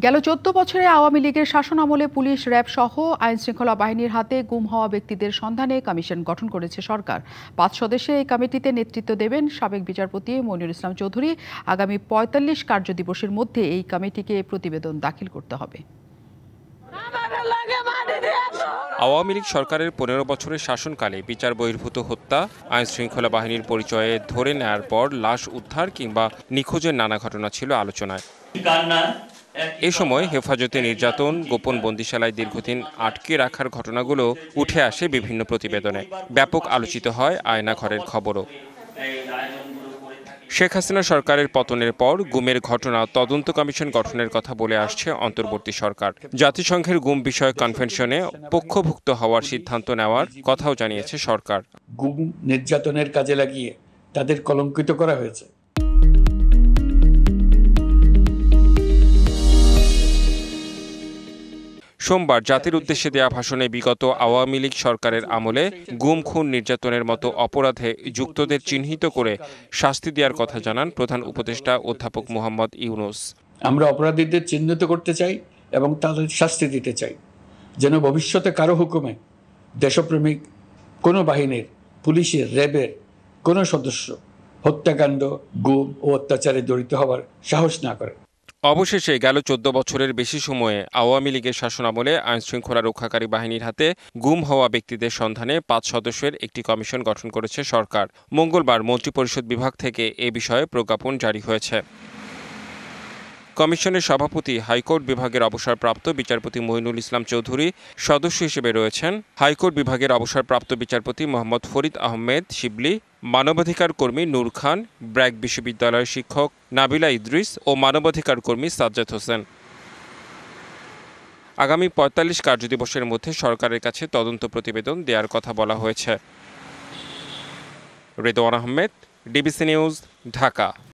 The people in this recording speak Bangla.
গেল ১৪ বছরে আওয়ামী লীগের শাসনামলে পুলিশ, র্যাব সহ আইনশৃঙ্খলা বাহিনীর হাতে গুম হওয়া ব্যক্তিদের সন্ধানে কমিশন গঠন করেছে সরকার। ৫ সদস্যের এই কমিটিতে নেতৃত্ব দেবেন সাবেক বিচারপতি মইনুল ইসলাম চৌধুরী। আগামী ৪৫ কার্যদিবসের মধ্যে এই কমিটিকে প্রতিবেদন দাখিল করতে হবে। আওয়ামী লীগ সরকারের ১৫ বছরের শাসনকালে বিচার বহির্ভূত হত্যা, আইনশৃঙ্খলা বাহিনীর পরিচয়ে ধরে নেয়ার পর লাশ উদ্ধার কিংবা নিখোঁজের নানা ঘটনা ছিল আলোচনায়। এ সময় হেফাজতে নির্যাতন, গোপন বন্দিশালায় দীর্ঘদিন আটকে রাখার ঘটনাগুলো উঠে আসে বিভিন্ন প্রতিবেদনে। ব্যাপক আলোচিত হয় আয়নাঘরের খবরও। শেখ হাসিনা সরকারের পতনের পর গুমের ঘটনা তদন্ত কমিশন গঠনের কথা বলে আসছে অন্তর্বর্তী সরকার। জাতিসংঘের গুম বিষয়ক কনভেনশনে পক্ষভুক্ত হওয়ার সিদ্ধান্ত নেওয়ার কথাও জানিয়েছে সরকার। গুম নির্যাতনের কাজে লাগিয়ে তাদের কলঙ্কিত করা হয়েছে। সোমবার জাতির উদ্দেশ্যে দেয়া ভাষণে বিগত আওয়ামী লীগ সরকারের আমলে গুম, খুন, নির্যাতনের মতো অপরাধে যুক্তদের চিহ্নিত করে শাস্তি দেওয়ার কথা জানান প্রধান উপদেষ্টা অধ্যাপক মোহাম্মদ ইউনূস। আমরা অপরাধীদের চিহ্নিত করতে চাই এবং তাদের শাস্তি দিতে চাই, যেন ভবিষ্যতে কারো হুকুমে দেশপ্রেমিক কোনো বাহিনীর, পুলিশের, র্যাবের কোনো সদস্য হত্যাকাণ্ড, গুম ও অত্যাচারে জড়িত হওয়ার সাহস না করে। অবশেষে গেল ১৪ বছরের বেশি সময়ে আওয়ামী লীগের শাসনামলে আইনশৃঙ্খলা রক্ষাকারী বাহিনীর হাতে গুম হওয়া ব্যক্তিদের সন্ধানে ৫ সদস্যের একটি কমিশন গঠন করেছে সরকার। মঙ্গলবার মন্ত্রিপরিষদ বিভাগ থেকে এ বিষয়ে প্রজ্ঞাপন জারি হয়েছে। কমিশনের সভাপতি হাইকোর্ট বিভাগের অবসরপ্রাপ্ত বিচারপতি মইনুল ইসলাম চৌধুরী, সদস্য হিসেবে রয়েছেন হাইকোর্ট বিভাগের অবসরপ্রাপ্ত বিচারপতি মোহাম্মদ ফরিদ আহমেদ শিবলি, মানবাধিকার কর্মী নূর খান, ব্র্যাক বিশ্ববিদ্যালয়ের শিক্ষক নাবিলা ইদ্রিস ও মানবাধিকার কর্মী সাজ্জাদ হোসেন। আগামী ৪৫ কার্যদিবসের মধ্যে সরকারের কাছে তদন্ত প্রতিবেদন দেওয়ার কথা বলা হয়েছে। Redwan Ahmed, DBC news, Dhaka.